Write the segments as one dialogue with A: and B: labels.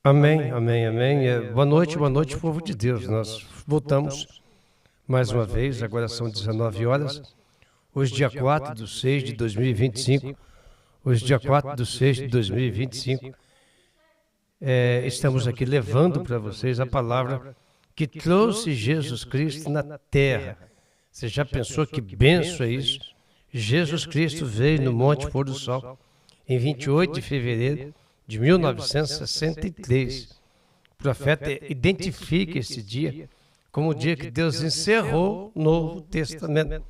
A: Amém, amém, amém. Boa noite, povo de Deus. Nós voltamos mais uma vez, agora são 19 horas, hoje dia 4 de 6 de 2025, hoje dia 4 de 6 de 2025, estamos aqui levando para vocês a palavra que trouxe Jesus Cristo na terra. Você já pensou que bênção é isso? Jesus Cristo veio no Monte Pôr do Sol em 28 de fevereiro de 1963. O profeta identifica esse dia como o dia que Deus encerrou o Novo Testamento.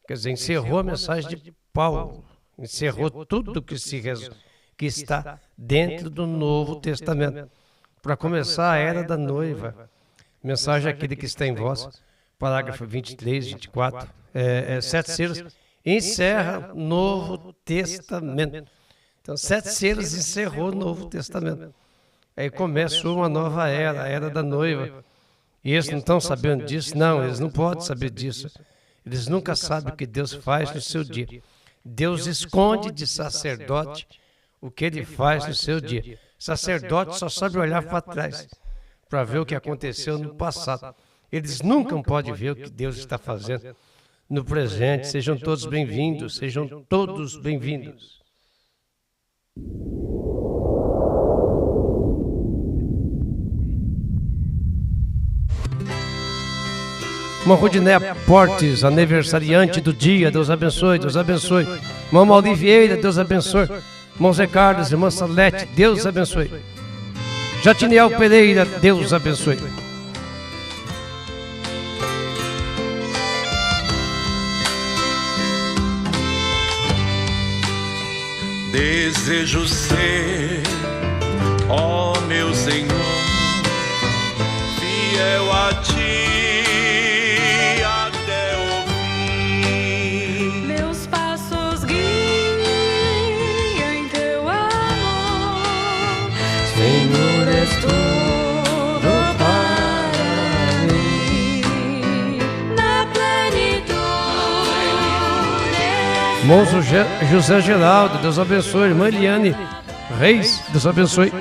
A: Quer dizer, encerrou a mensagem de Paulo, encerrou tudo que está dentro do Novo Testamento, para começar a era da noiva. Mensagem aquele que está em vós, parágrafo 23, 24, 7 selos, encerra o Novo Testamento. Então, 7 selos encerrou o Novo Testamento. Aí começou uma nova era, a era da noiva. E eles não estão sabendo disso? Não, eles não podem saber disso. Eles nunca sabem o que Deus faz no seu dia. Deus esconde de sacerdote o que ele faz no seu dia. Sacerdote só sabe olhar para trás, para ver o que aconteceu no passado. Eles nunca podem ver o que Deus está fazendo no presente. Sejam todos bem-vindos, sejam todos bem-vindos. Irmã Rudinéia Portes, aniversariante do dia, Deus abençoe, Deus abençoe. Irmã Oliveira, Deus abençoe. Irmão Zé Carlos, irmã Salete, Deus abençoe. Jatiniel Pereira, Deus abençoe.
B: Desejo ser, ó meu Senhor, fiel a Ti até o fim.
C: Meus passos guia em Teu amor, Senhor, és tudo para mim. Na plenitude.
A: Irmão José Geraldo, Deus abençoe. Irmã Eliane Reis, Deus abençoe.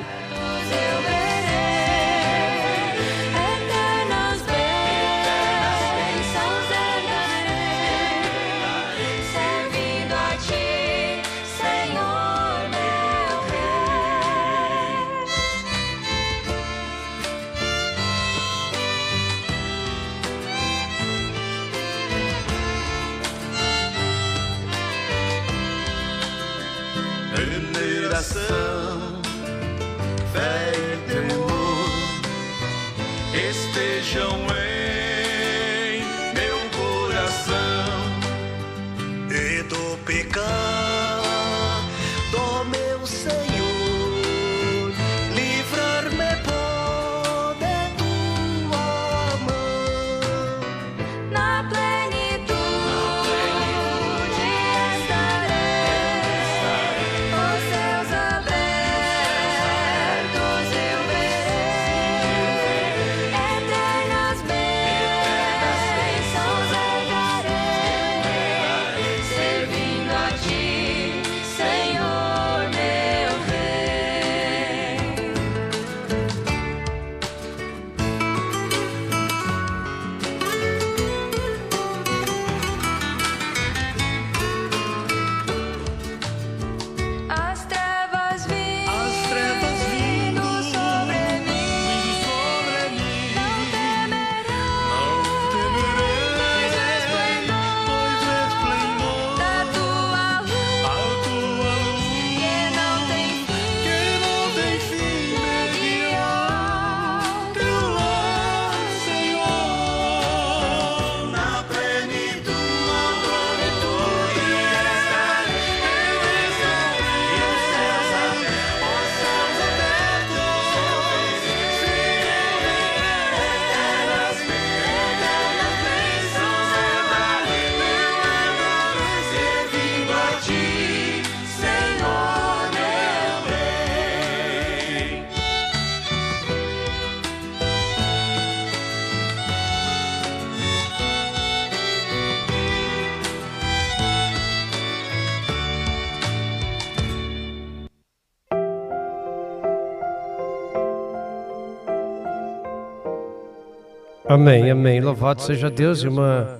A: Amém, amém. Louvado seja Deus, irmã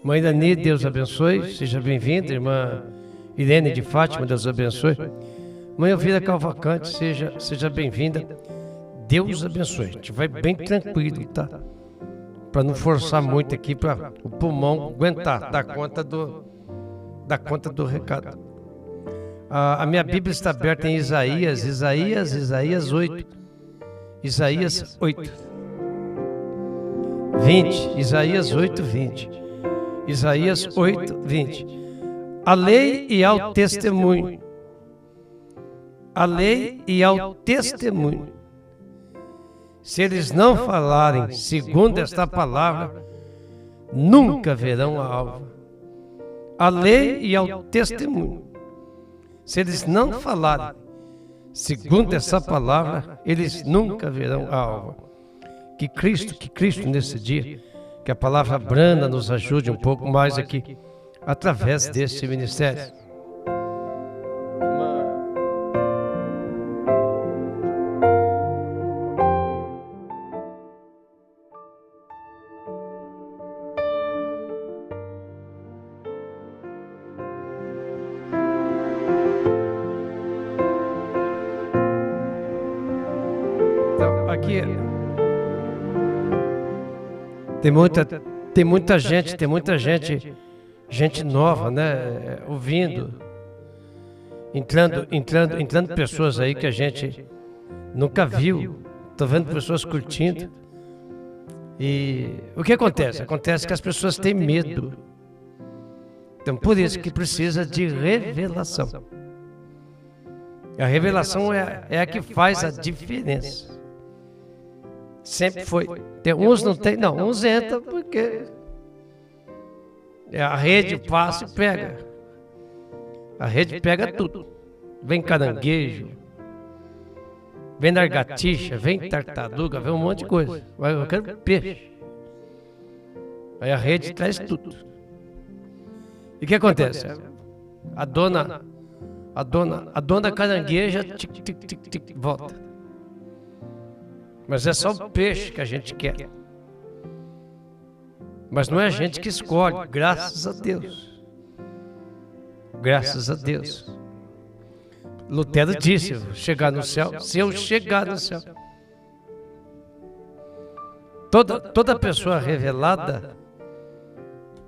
A: Mãe Dani, Deus abençoe. Seja bem-vinda, irmã Irene de Fátima, Deus abençoe. Mãe Elvira Calvacante, seja bem-vinda. Deus abençoe. A gente vai bem tranquilo, tá? Para não forçar muito aqui, para o pulmão aguentar, dar conta do recado. A minha Bíblia está aberta em Isaías 8. Isaías 8. 20. Isaías 8, 20. Isaías 8, 20. A lei e ao testemunho. A lei e ao testemunho. Se eles não falarem segundo esta palavra, nunca verão a alva. A lei e ao testemunho. Se eles não falarem segundo essa palavra, eles nunca verão a alva. Que Cristo nesse dia, que a palavra branda nos ajude um pouco mais aqui, através deste ministério. Então, aqui tem muita gente nova, né, ouvindo, entrando pessoas aí que a gente nunca viu. Estou vendo pessoas curtindo. E o que acontece? Acontece que as pessoas têm medo. Então, por isso que precisa de revelação. A revelação é a que faz a diferença. Sempre foi. Tem uns não tem, não. Uns entram porque a rede passa e pega. A rede pega tudo. Vem caranguejo, vem lagartixa, vem tartaruga, vem um monte de coisa. Eu quero peixe. Aí a rede traz tudo. E o que acontece? A dona carangueja volta. Mas é só o peixe que a gente quer. Mas não é a gente que escolhe, graças a Deus. Graças a Deus. Lutero disse, chegar no céu, se eu chegar no céu. Toda pessoa revelada,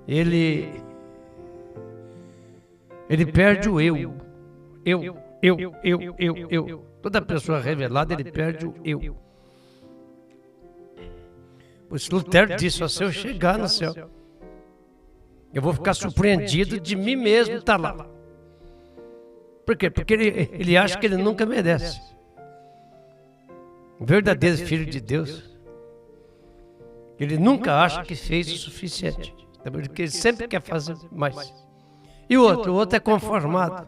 A: ele perde o eu. Eu. Toda pessoa revelada, ele perde o eu. Por isso Lutero disse, se eu chegar no céu, eu vou ficar surpreendido de mim mesmo estar lá. Por quê? Porque ele acha que ele nunca merece. Um verdadeiro filho de Deus, ele nunca acha que fez o suficiente. Porque ele sempre quer fazer mais. E o outro é conformado.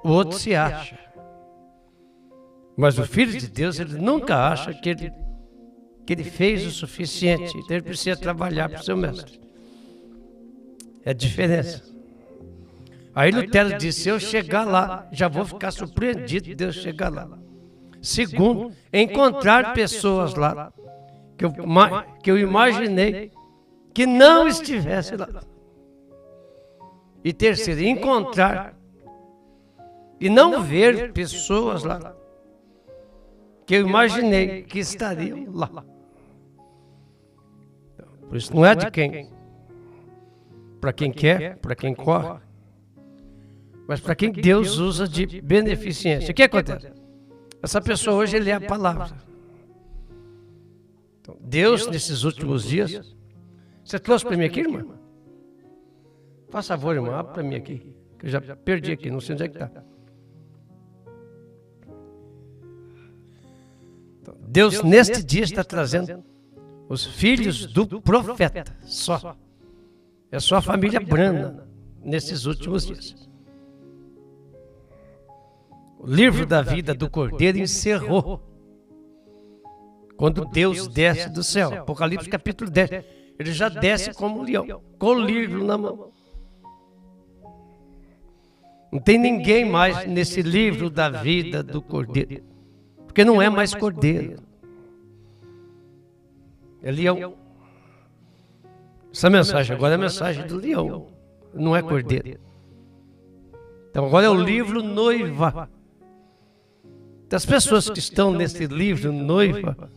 A: O outro se acha. Mas o Filho de Deus, ele nunca acha que ele fez o suficiente. Então ele precisa trabalhar para o seu mestre. É a diferença. Aí Lutero disse, se eu chegar lá, já vou ficar surpreendido de Deus chegar lá. Segundo, encontrar pessoas lá que eu imaginei que não estivesse lá. E terceiro, encontrar e não ver pessoas lá que eu imaginei que estariam lá. Por isso não é de quem, para quem quer, para quem corre, mas para quem Deus usa de beneficência. O que acontece? Essa pessoa hoje, ele é a palavra. Então, Deus, nesses últimos dias, você trouxe para mim aqui, irmã? Faça favor, irmã, abre para mim aqui, que eu já perdi aqui, não sei onde é que está. Deus, neste dia, está trazendo os filhos do profeta, só. É só a família Brana, nesses últimos dias. O livro da vida do Cordeiro encerrou. Quando Deus desce do céu, Apocalipse capítulo 10, ele já desce como um leão, com o livro na mão. Não tem ninguém mais nesse livro da vida do Cordeiro. Porque não é mais cordeiro. É leão. Essa mensagem agora é a mensagem do leão, não é cordeiro. Então agora é o livro Noiva. Das pessoas que estão nesse livro Noiva,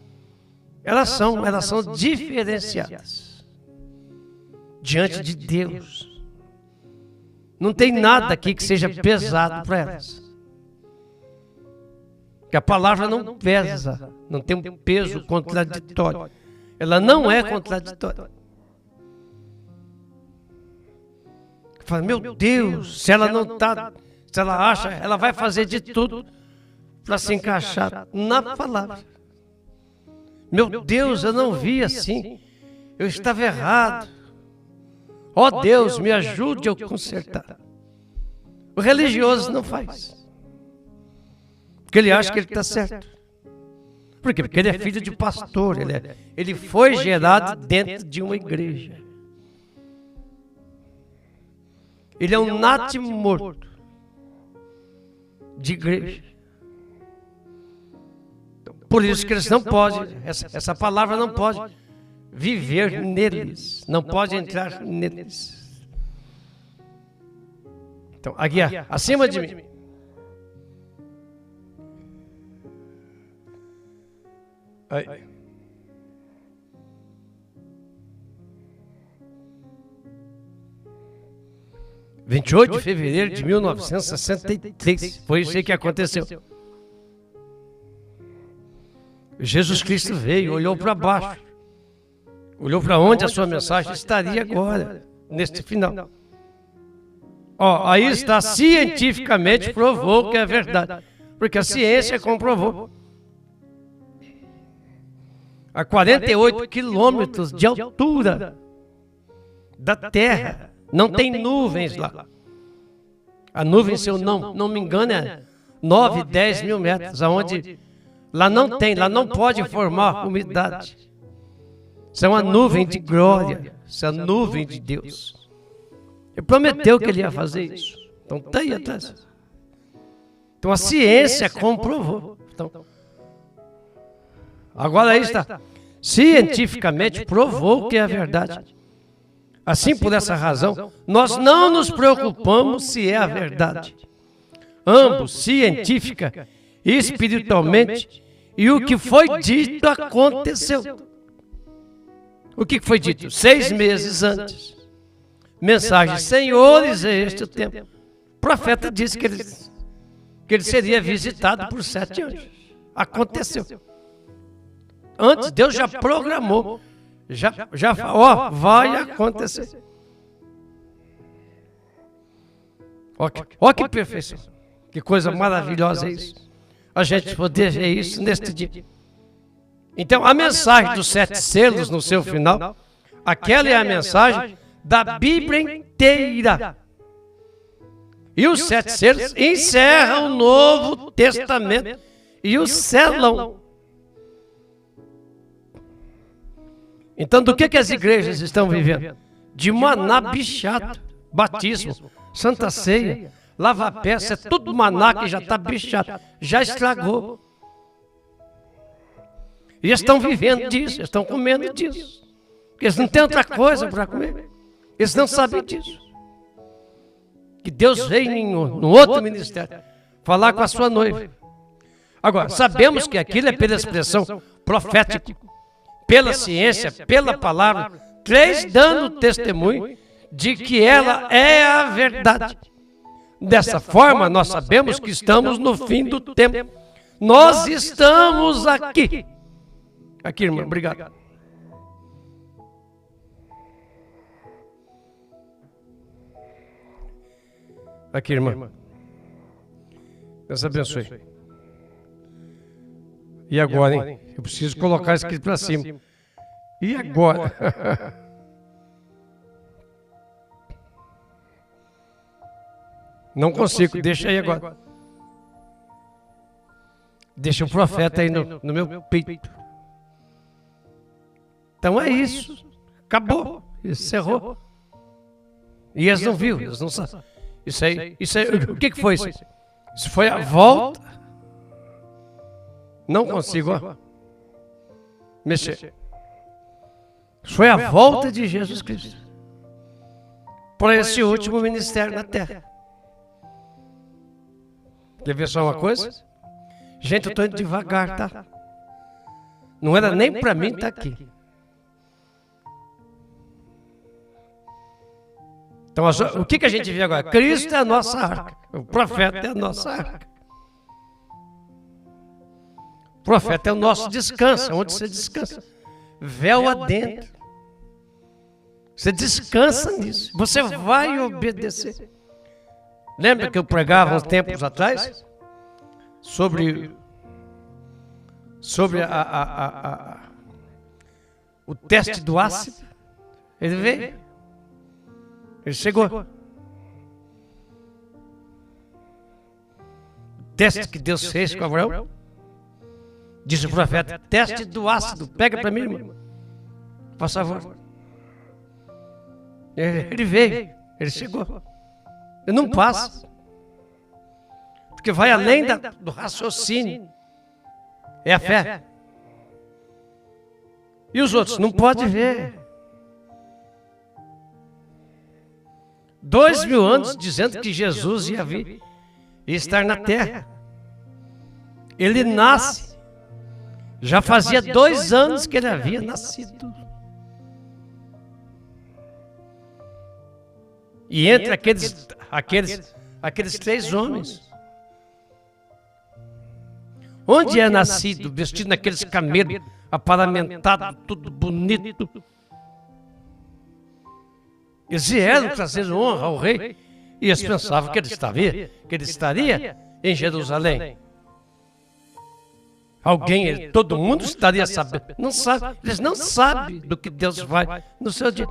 A: elas são diferenciadas diante de Deus. Não tem nada aqui que seja pesado para elas. Porque a palavra não pesa, não tem um peso contraditório. Ela não é contraditória. Fala, meu Deus, se ela não está, se ela acha, ela vai fazer de tudo para se encaixar na palavra. Meu Deus, eu não vi assim, eu estava errado. Ó Deus, me ajude a consertar. O religioso não faz. Porque ele acha que ele está certo. Por quê? Porque ele é filho de pastor, ele foi gerado dentro de uma igreja. Ele é um natimorto de igreja. Por isso que eles não podem, essa palavra não pode viver neles, não pode entrar neles. Então, Aguiar, acima de mim. Aí. – 28 de fevereiro de 1963, foi isso aí que aconteceu. Jesus Cristo veio, olhou para baixo, olhou para onde a sua mensagem estaria agora, neste final. Ó, aí está, cientificamente provou que é verdade, porque a ciência comprovou. A 48 quilômetros de altura da Terra, não tem nuvens lá. A nuvem, se eu não me engano, é 9, 10 mil metros, aonde lá não tem, lá não pode formar umidade. Isso é uma nuvem de glória, isso é a nuvem de Deus. Ele prometeu que ele ia fazer isso. Então está aí atrás. Então a ciência comprovou. Então, agora aí está. Cientificamente provou que é a verdade. Assim, por essa razão, nós não nos preocupamos se é a verdade. Ambos, científica e espiritualmente, e o que foi dito aconteceu. O que foi dito? 6 meses antes. Mensagem: Senhores, é este o tempo. O profeta disse que ele seria visitado por 7 anjos. Aconteceu. Antes, Deus já programou. Já falou, vai acontecer. Ó que perfeição. Que coisa maravilhosa é isso. A gente poder ver isso neste dia. Então, a mensagem dos 7 selos no seu final, aquela é a mensagem da Bíblia inteira. E os 7 selos encerram o Novo Testamento e o selam. Então, do que as igrejas estão vivendo? De maná bichado, batismo, santa ceia, lava-pés, é tudo maná que já está bichado, já estragou. E eles estão vivendo disso, eles estão comendo disso. Porque eles não têm outra coisa para comer. Eles não sabem disso. Que Deus veio no outro ministério falar com a sua noiva. Agora, sabemos que aquilo é pela expressão profética, pela ciência, pela palavra, 3 dando testemunho de que ela é a verdade. Dessa forma, nós sabemos que estamos no fim do tempo. Nós estamos aqui. Aqui, irmão, obrigado. Aqui, irmã. Deus abençoe. E agora, hein? Eu preciso colocar isso aqui para cima. E agora? Não consigo, deixa aí agora. Deixa o profeta aí no meu peito. Então é isso. Acabou. Encerrou. E eles não viram, eles não sabem. Isso aí, o que foi isso? Isso foi a volta. Não consigo, ó, mexer. Foi a volta de Jesus Cristo para esse último ministério na terra. Quer ver só uma coisa? Gente, eu estou indo devagar, tá? Não era nem para mim estar aqui. Então, o que a gente vê agora? Cristo é a nossa arca. O profeta é a nossa arca. O profeta é o nosso descanso. Onde você descansa? Véu adentro. Você descansa nisso. Você vai obedecer. Lembra que eu pregava uns tempos atrás? Sobre o teste do ácido. Ele veio. Ele chegou. O teste que Deus fez com Abraão. Diz o profeta, teste do ácido. Pega para mim, irmão. Por favor. Ele veio. Ele chegou. Ele não passa. Porque vai além do raciocínio. É a fé. E os outros? Não pode ver. 2000 anos dizendo que Jesus ia vir e estar na terra. Ele nasce. Já fazia 2 anos que ele havia nascido. E entre aqueles 3 homens, onde é nascido, vestido naqueles camelos, aparamentado, tudo bonito. Eles vieram trazer honra ao rei, e eles pensavam que ele estaria em Jerusalém. Todo mundo estaria sabendo. Não sabe, eles não sabem do que Deus vai no seu dia.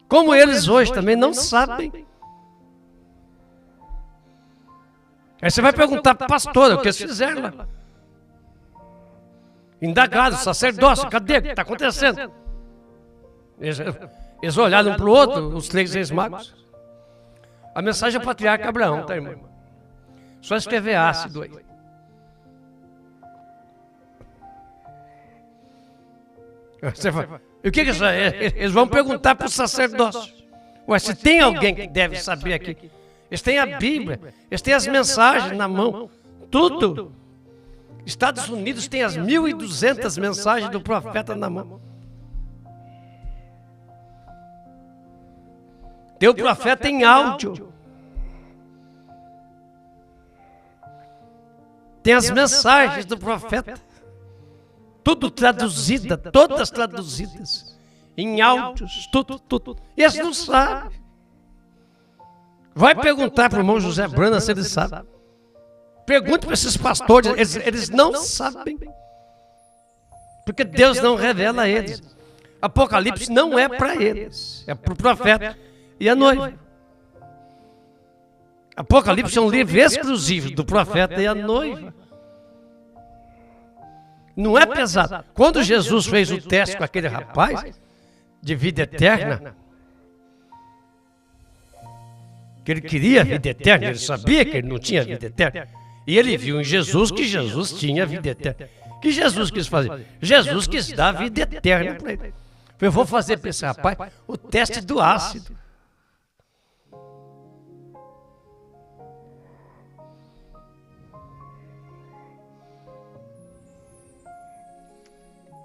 A: Como eles hoje também não sabem. Aí você vai perguntar para a pastora o que eles fizeram lá. Indagado, sacerdócio, cadê? O que está acontecendo? Eles olharam um para o outro, os 3 ex-magos. A mensagem é patriarca Abraão, tá, irmão? Só escrever ácido aí. E o que é isso? Eles vão perguntar para o sacerdócio. Ué, se tem alguém que deve saber aqui. Eles têm a Bíblia, eles têm as mensagens na mão, tudo. Estados Unidos tem as 1.200 mensagens do profeta na mão. Tem o profeta em áudio. Tem as mensagens do profeta. Tudo traduzida, todas traduzidas. Em áudios, tudo. E eles não sabem. Vai perguntar para o irmão José Brana se ele sabe. Pergunte para esses pastores, eles não sabem. Porque Deus não revela a eles. Apocalipse não é para eles, é para o profeta e a noiva. Apocalipse é um livro exclusivo do profeta e a noiva. Não é pesado. Quando Jesus fez o teste com aquele rapaz de vida eterna, que ele queria a vida eterna, ele sabia que ele não tinha vida eterna. E ele viu em Jesus que Jesus tinha vida eterna. O que Jesus quis fazer? Jesus quis dar a vida eterna para ele. Eu vou fazer para esse rapaz o teste do ácido.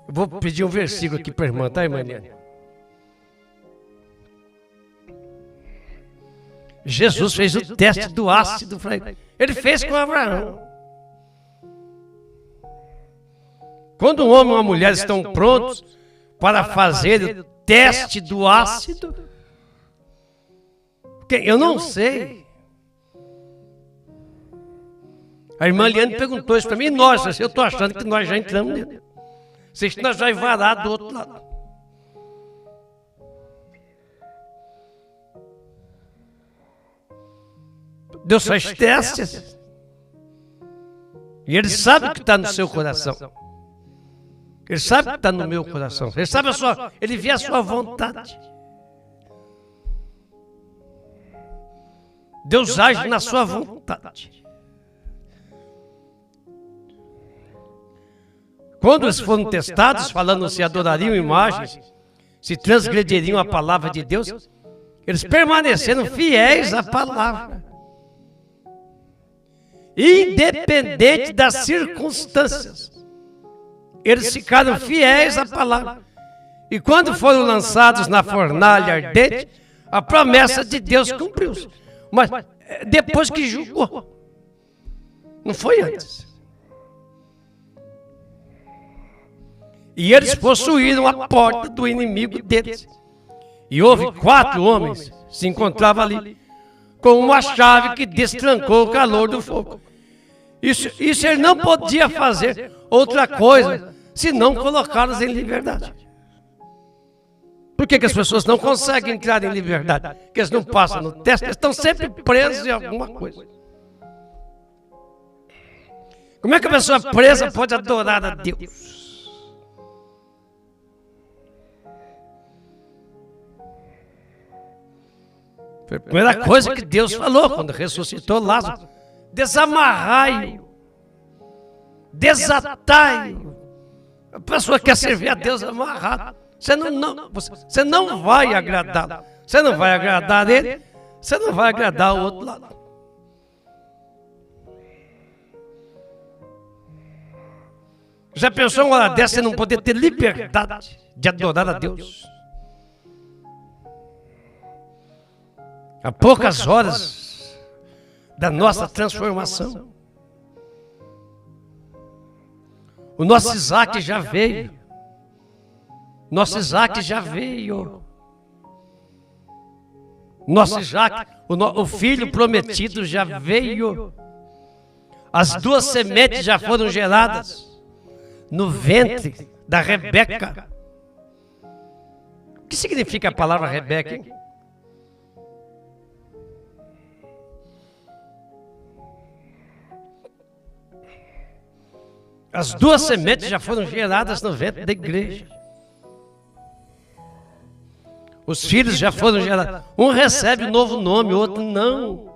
A: Eu vou pedir um versículo aqui para a irmã, tá, irmã Eliane? Jesus fez o teste do ácido para ele. Ele fez com Abraão. Quando um homem e uma mulher estão prontos para fazer o teste do ácido, eu não sei. A irmã Eliane perguntou isso para mim, e nós, eu estou achando que nós já entramos nele. Se nós já varado do outro lado. Deus faz testes. E Ele sabe o que está no seu coração. Ele sabe o que está no meu coração. Ele sabe Ele vê a sua vontade. Deus age na sua vontade. Quando eles foram testados, falando se adorariam imagens, se transgrediriam a palavra de Deus, eles permaneceram fiéis à palavra. Independente das circunstâncias, eles ficaram fiéis à palavra. E quando foram lançados na fornalha ardente, a promessa de Deus cumpriu-se. Mas depois que julgou. Não foi antes. E eles possuíram a porta do inimigo deles. E houve 4 homens que se encontravam ali, com uma chave que destrancou o calor do fogo. Isso ele não podia fazer outra coisa, senão colocá-los em liberdade. Por que as pessoas não conseguem entrar em liberdade? Porque eles não passam no teste, eles estão sempre presos em alguma coisa. Como é que a pessoa presa pode adorar a Deus? Foi a primeira coisa que Deus falou quando ressuscitou Lázaro. Desamarrai-o, desatai-o. A pessoa quer servir a Deus amarrado. Você não vai agradá-lo. Você não vai agradar ele, você não vai agradar o outro lado. Já pensou uma hora dessa você não poder ter liberdade de adorar a Deus? Há poucas horas da nossa transformação, o nosso Isaac já veio. Nosso Isaac já veio. Nosso Isaac, o filho prometido já veio. As 2 sementes já foram geradas no ventre da Rebeca. O que significa a palavra Rebeca, hein? As 2 sementes já foram geradas no ventre da igreja. Os filhos já foram gerados. Um recebe um novo nome, o outro não.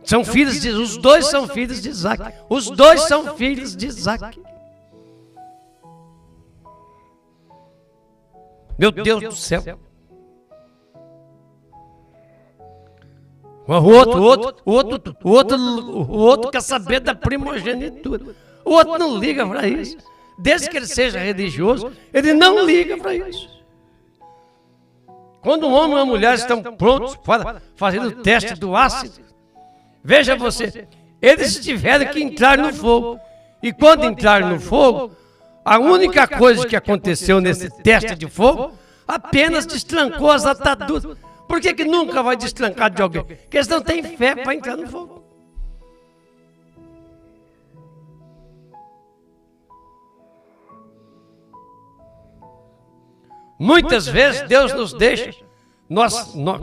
A: São filhos de... Os 2 são filhos de Isaac. Os 2 são filhos de Isaac. Meu Deus do céu. O outro quer saber da primogenitura. O outro não liga para isso. Desde que ele seja religioso, ele não liga para isso. Quando um homem e uma mulher estão prontos para fazer o teste do ácido, veja você, eles tiveram que entrar no fogo. E quando entraram no fogo, a única coisa que aconteceu nesse teste de fogo, apenas destrancou as ataduras. Por que nunca vai destrancar de alguém? Porque eles não têm fé para entrar no fogo. Muitas vezes Deus nos deixa,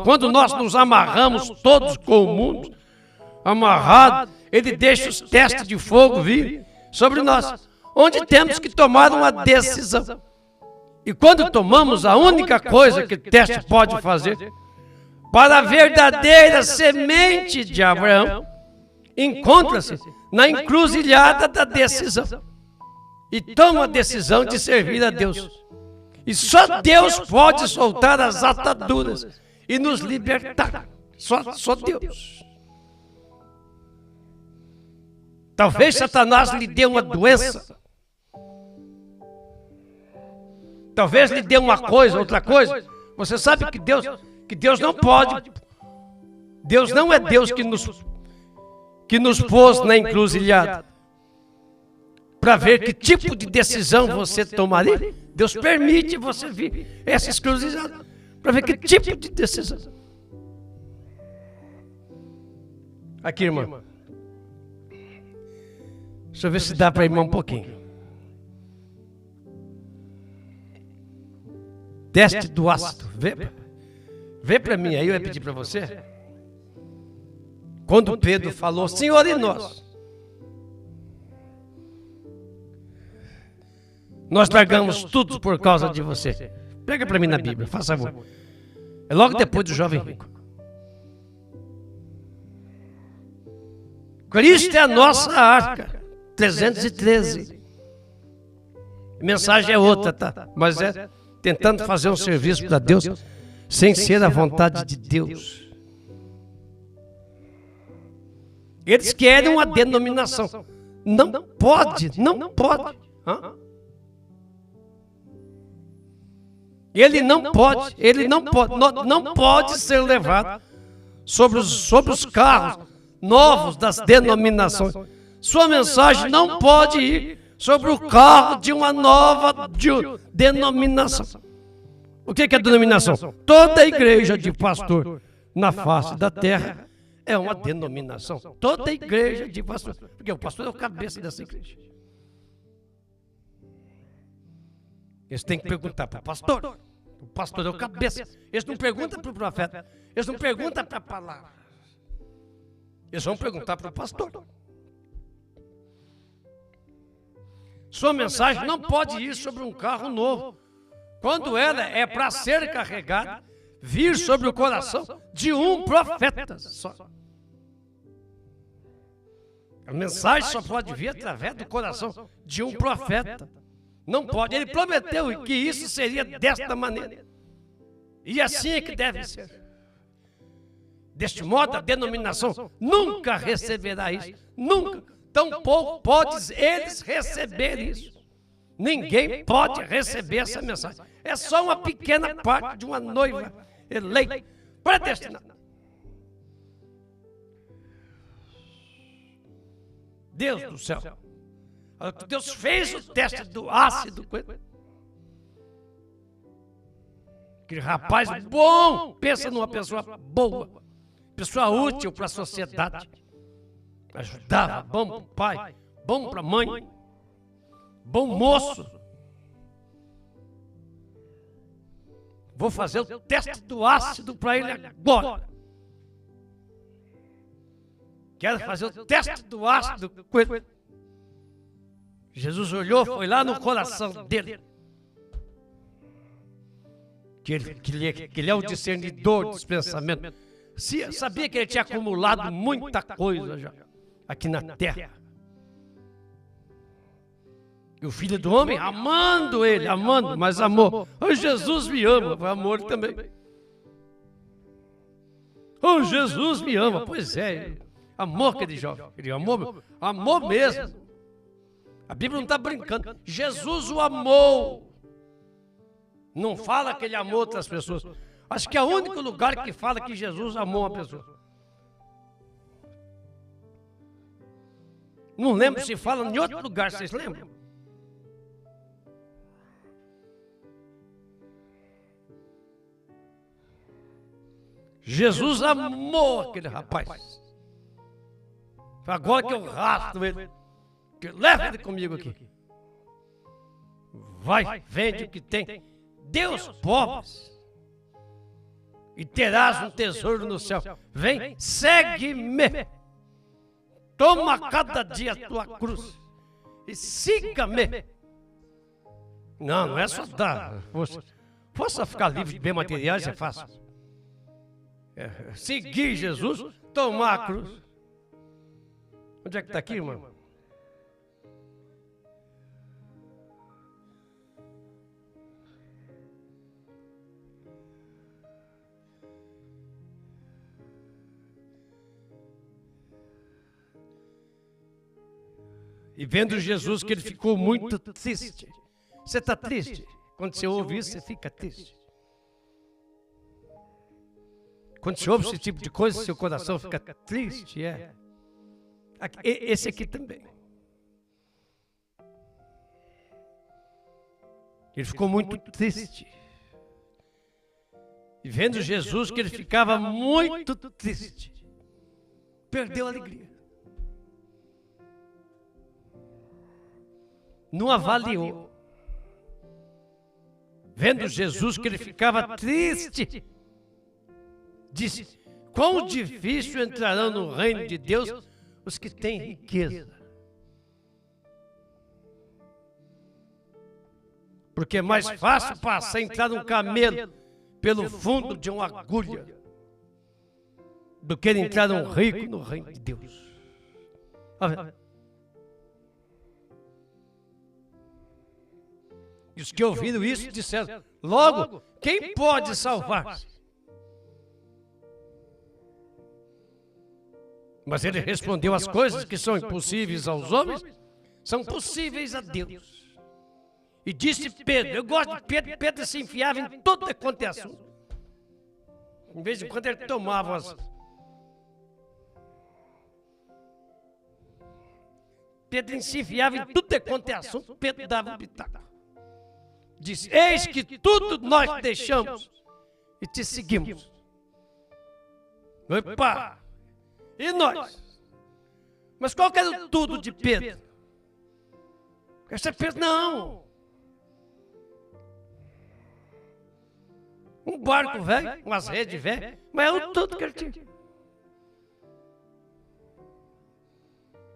A: quando nós nos amarramos todos com o mundo, amarrado, Ele deixa os testes de fogo vir sobre nós, onde temos que tomar uma decisão. E quando tomamos, a única coisa que o teste pode fazer, para a verdadeira semente de Abraão, encontra-se na encruzilhada da decisão. E toma a decisão de servir a Deus. E só Deus pode soltar as ataduras e nos libertar. Só Deus. Talvez Satanás lhe dê uma doença. Talvez lhe dê uma coisa, outra coisa. Você sabe que Deus não pode. Deus não é Deus que nos pôs na encruzilhada para ver que tipo de decisão você tomaria. Deus permite você vir essa encruzilhada para ver que tipo de decisão. Aqui, irmã. Deixa eu ver se dá para ir um pouquinho. Teste do ácido. Vê para mim aí, eu ia pedir para você. Quando Pedro falou, Senhor e nós largamos tudo por causa de você. Pega para mim na Bíblia, faça favor. É logo depois do jovem rico. Cristo é a nossa arca. 313. A mensagem é outra, tá? Mas é tentando fazer um serviço para Deus sem ser a vontade de Deus. Eles querem uma denominação. Não pode, não pode. Hã? Ele não pode ser levado sobre os carros novos das denominações. Sua mensagem não pode ir sobre o carro de uma nova denominação. O que é denominação? Toda igreja de pastor na face da terra é uma denominação. Toda igreja de pastor. Porque o pastor é o cabeça dessa igreja. Eles têm que perguntar para o pastor. O pastor é o cabeça. Eles não perguntam para o profeta. Eles não perguntam para a palavra. Eles vão perguntar para o pastor. Sua mensagem não pode ir sobre um carro novo. Quando ela é para ser carregada, vir sobre o coração de um profeta só. A mensagem só pode vir através do coração de um profeta. Não pode. Ele prometeu que isso seria desta maneira. E assim é que deve ser. Deste modo, a denominação nunca receberá isso. Nunca. Tampouco podem eles receber isso. Ninguém pode receber essa mensagem. É só uma pequena parte de uma noiva eleita, predestinada. Deus do céu. Deus fez o teste do ácido. Aquele rapaz bom, pensa numa pessoa boa, pessoa útil para a sociedade. Ajudava, bom para o pai, bom para a mãe, bom moço. Vou fazer o teste do ácido para ele agora. Quero fazer o teste do ácido com ele. Jesus olhou, foi lá no coração dele. Que ele é o discernidor dos pensamentos. Sabia que ele tinha acumulado muita coisa já aqui na terra. E o Filho do Homem, amando ele, mas amor. Oh, Jesus me ama, foi amor também. Oh, Jesus me ama, pois é. Amor aquele jovem, ele amor mesmo. A Bíblia não está brincando. Jesus o amou. Não fala que ele amou outras pessoas. Acho que é o único lugar que fala que Jesus amou uma pessoa. Não lembro se fala em outro lugar, vocês lembram? Jesus amou aquele rapaz. Agora que eu rastro ele, leva ele comigo aqui. Vai, vende o que tem. Deus pobres. E terás um tesouro no céu. Vem, segue-me. Toma cada dia a tua cruz. E siga-me. Não é só dar. Possa ficar livre de bem materiais é fácil. Seguir Jesus, tomar a cruz. Onde é que está aqui, irmão? E vendo Jesus que ele ficou muito triste. Você está triste? Quando você ouve isso, você fica triste. Quando você ouve esse tipo de coisa, seu coração fica triste, é. Esse aqui também. Ele ficou muito triste. E vendo Jesus que ele ficava muito triste, perdeu a alegria. Não avaliou. Vendo Jesus que ele ficava triste, disse: quão difícil entrarão no reino de Deus os que têm riqueza. Porque é mais fácil passar entrar um camelo pelo fundo de uma agulha do que entrar um rico no reino de Deus. E os que ouviram isso disseram: logo, quem pode salvar-se? Mas ele respondeu: as coisas que são impossíveis aos homens são possíveis a Deus. E disse Pedro, eu gosto de Pedro, Pedro se enfiava em todo quanto é assunto. De vez em quando ele tomava umas... Pedro se enfiava em tudo quanto é assunto, Pedro dava um pitaco. Disse: eis que tudo nós deixamos e te seguimos. Opa! E nós? Mas qual que era o tudo de Pedro? Você pensa, não. Um barco velho, umas redes velhas, mas é o tudo que ele tinha.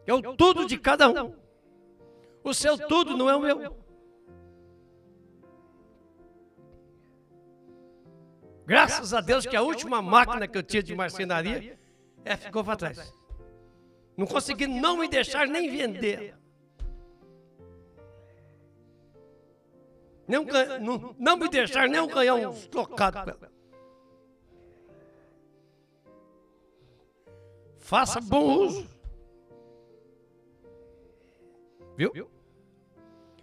A: É o tudo de cada um. O seu tudo não é o meu. Graças a Deus que a última máquina que eu tinha de marcenaria ficou para trás. Não consegui não me deixar nem vender. Não me deixar nem ganhar uns trocados com ela. Faça bom uso. Viu?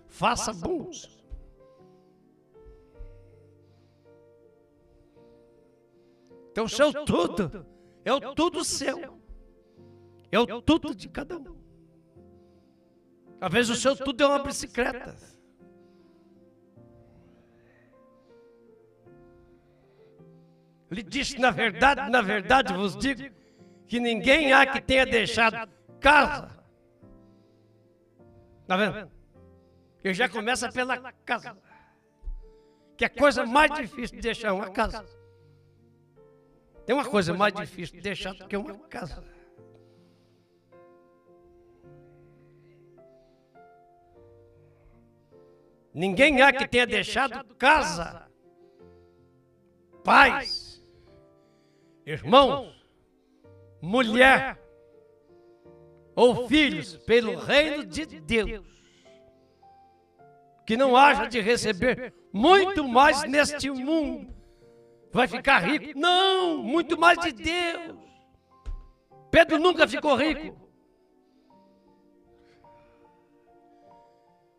A: Faça bom uso. Então o seu tudo é o tudo seu. É o tudo de cada um. Às vezes o seu tudo é uma bicicleta. Ele disse: na verdade vos digo que ninguém há que tenha deixado casa. Está vendo? Ele já começa pela casa. Que é a coisa mais difícil de deixar uma casa. Tem uma coisa mais difícil de deixar do que uma casa. Ninguém há que tenha deixado casa, pais, irmãos, mulher ou filhos pelo reino de Deus, que não haja de receber muito mais neste mundo. Vai ficar rico? Não, muito mais de Deus. Pedro nunca ficou rico.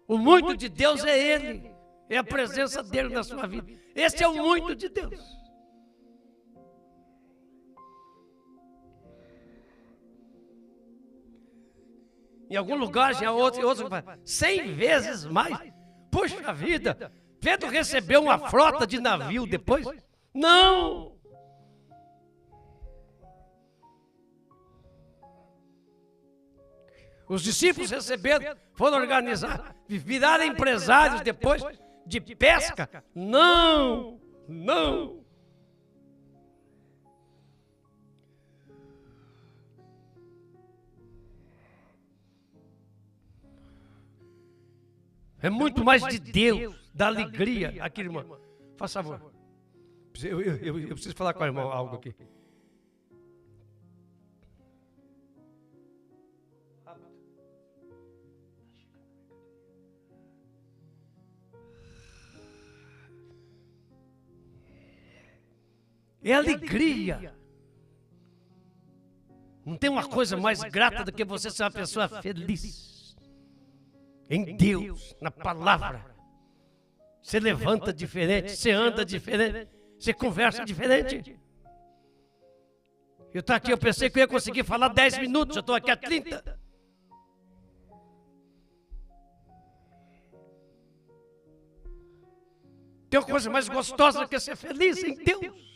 A: O muito de Deus é Ele, é a presença dEle na sua vida. Esse é o muito de Deus. Em algum lugar, já outro 100 vezes mais. Puxa vida, Pedro recebeu uma frota de navio depois? Não! Os discípulos receberam, foram organizar, viraram empresários depois de pesca? Não! Não! É muito mais de Deus, da alegria. Aqui, irmã, faça favor. Eu preciso falar com a irmã algo aqui. É alegria. Não tem uma coisa mais grata do que você ser uma pessoa feliz. Em Deus, na palavra. Você levanta diferente, você anda diferente, você conversa diferente. Eu estou aqui, eu pensei que eu ia conseguir falar 10 minutos, eu estou aqui há 30. Tem uma coisa mais gostosa do que ser feliz em Deus.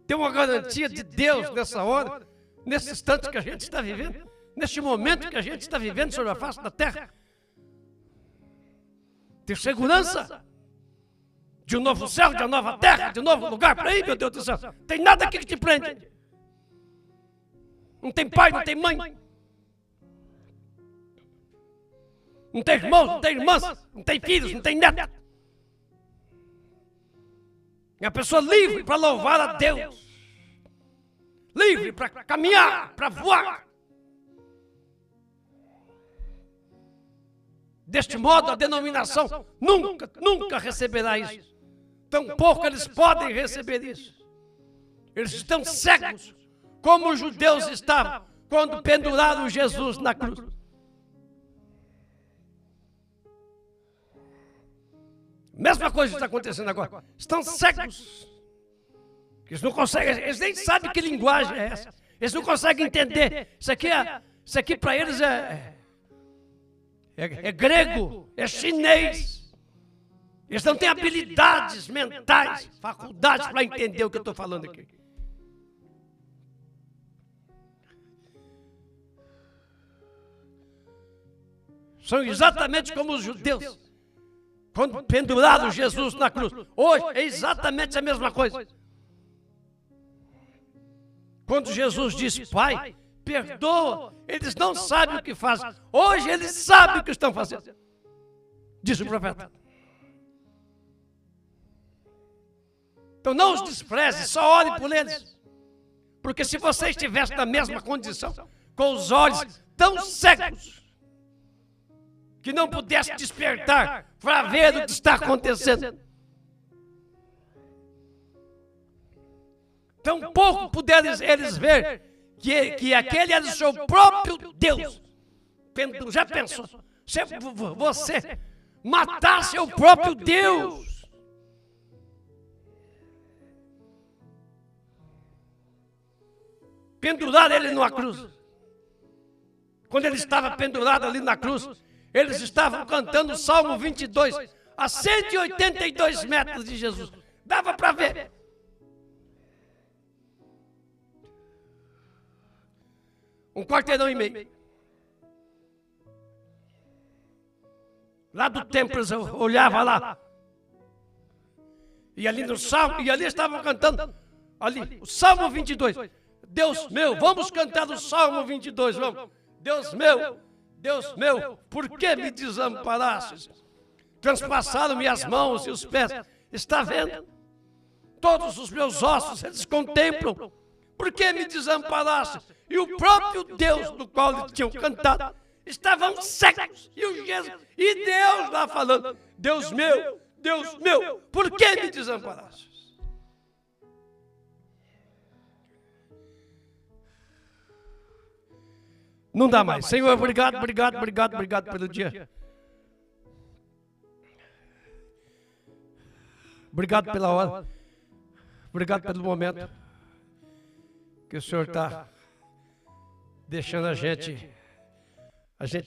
A: Tem uma garantia de Deus nessa hora, nesse instante que a gente está vivendo, neste momento que a gente está vivendo sobre a face da terra. Tem segurança de um novo céu, de uma nova terra, de um novo lugar para ir, meu Deus do céu. Tem nada aqui que te prende. Não tem pai, não tem mãe. Não tem irmãos, não tem irmãs, não tem filhos, não tem netos. É uma pessoa livre para louvar a Deus. Livre para caminhar, para voar. Deste modo, a denominação nunca receberá isso. Tampouco eles podem receber isso. Eles estão cegos, como os judeus estavam quando penduraram Jesus na cruz. Mesma coisa está acontecendo agora. Estão cegos. Eles não conseguem, eles nem sabem que linguagem é essa. Eles não conseguem entender. Isso aqui para eles é grego, é chinês. Eles não têm habilidades mentais, faculdades para entender o que eu estou falando aqui. São exatamente como os judeus, quando penduraram Jesus na cruz. Hoje é exatamente a mesma coisa. Quando Jesus disse, Pai, perdoa, eles não sabem o que fazem. Hoje eles sabem o que estão fazendo, disse o profeta. Então não os despreze, só ore por eles. Porque se você estivesse na mesma condição, com os olhos tão cegos, que não pudesse despertar para ver o que está acontecendo, tampouco puderam eles ver que aquele era o seu próprio Deus. Já pensou? Se você matar seu próprio Deus? Pendurar ele numa cruz. Quando ele estava pendurado ali na cruz, eles estavam cantando o Salmo 22, a 182 metros de Jesus. Dava para ver. Um quarteirão e meio. Lá do templo, eu olhava lá. E ali no Salmo, e ali estavam cantando, ali, o Salmo 22. Deus meu, vamos cantar o Salmo 22, vamos. Deus meu, por que me desamparastes? Transpassaram-me as mãos e os pés. Está vendo? Todos os meus ossos, eles contemplam. Por que me desamparaste? E o próprio Deus do qual eles tinham cantado estavam cegos. E Deus lá falando, Deus meu, por que me desamparaste? Não dá mais. Senhor, obrigado pelo dia. Obrigado pela hora. Obrigado pelo momento que o Senhor está deixando a gente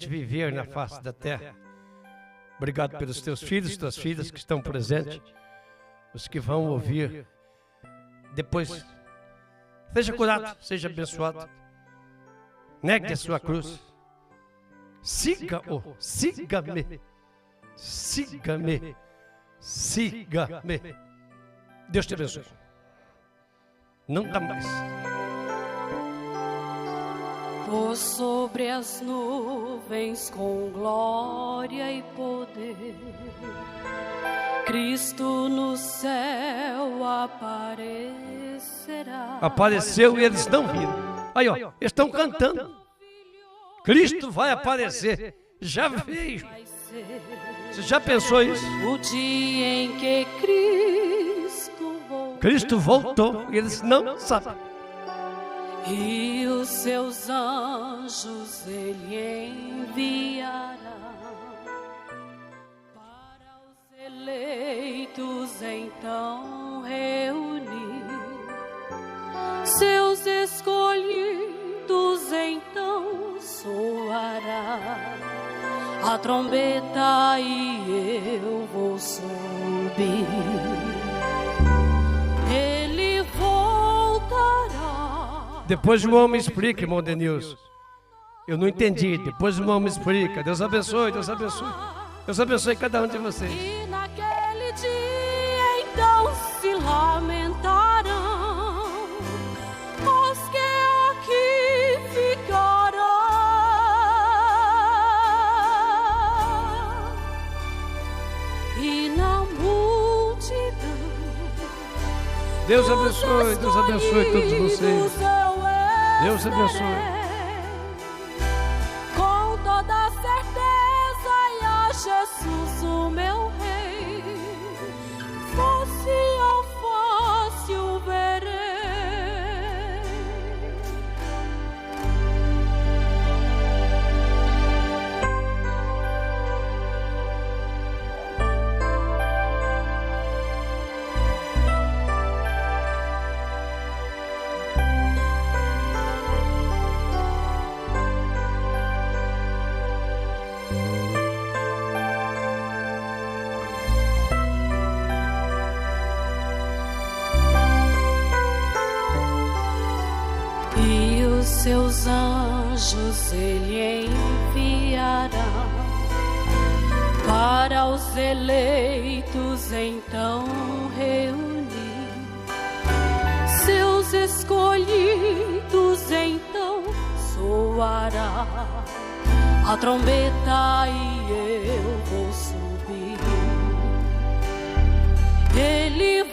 A: viver na face da terra. Obrigado pelos teus filhos, tuas filhas que estão presentes, os que vão ouvir depois. Seja curado, seja abençoado. Negue a sua cruz. Siga-o, siga-me. Deus te abençoe. Não dá mais.
C: Por sobre as nuvens com glória e poder, Cristo no céu aparecerá.
A: Apareceu e eles não viram. Aí, ó, eles estão cantando. Cristo vai aparecer. Já veio. Você já pensou isso?
C: O dia em que
A: Cristo voltou e eles não sabem.
C: E os seus anjos ele enviará para os eleitos então reunir. Seus escolhidos então soará a trombeta e eu vou subir. Ele voltará.
A: Depois o irmão me explica, irmão Denilson. Eu não entendi. Depois o irmão me explica. Deus abençoe, Deus abençoe. Deus abençoe cada um de vocês.
C: E naquele dia então se lamentarão os que aqui ficarão. E na multidão
A: Deus abençoe todos vocês. Deus abençoe.
C: Com toda certeza e a Jesus, o meu Rei, face a face o verei. E os seus anjos ele enviará para os eleitos então reunir, seus escolhidos então soará a trombeta e eu vou subir. Ele